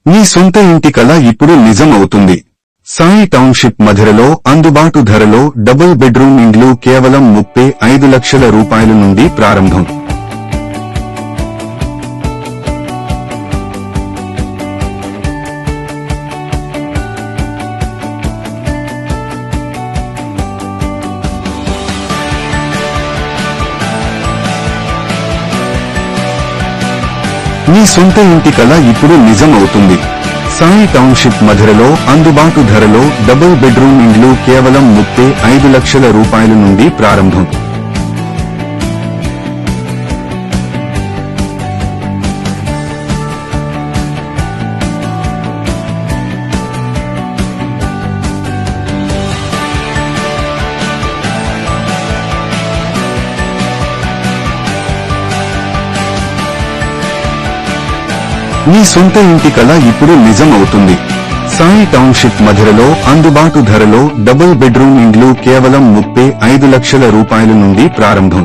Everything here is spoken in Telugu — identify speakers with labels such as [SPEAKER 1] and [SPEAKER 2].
[SPEAKER 1] మీ సొంత ఇంటి కల ఇప్పుడు నిజం అవుతుంది. సాయి టౌన్షిప్ మధిరలో అందుబాటు ధరలో డబుల్ బెడ్రూమ్ ఇండ్లు కేవలం 35 లక్షల రూపాయల నుండి ప్రారంభం. మీ సొంత ఇంటి కల ఇప్పుడు నిజం అవుతుంది. సాయి టౌన్షిప్ మధిరలో అందుబాటు ధరలో డబుల్ బెడ్రూమ్ ఇండ్లు కేవలం 35 లక్షల రూపాయల నుండి ప్రారంభం. మీ సొంత ఇంటి కల ఇప్పుడు నిజం అవుతుంది. సాయి టౌన్షిప్ మధిరలో అందుబాటు ధరలో డబుల్ బెడ్రూమ్ ఇండ్లు కేవలం 35 లక్షల రూపాయల నుండి ప్రారంభం.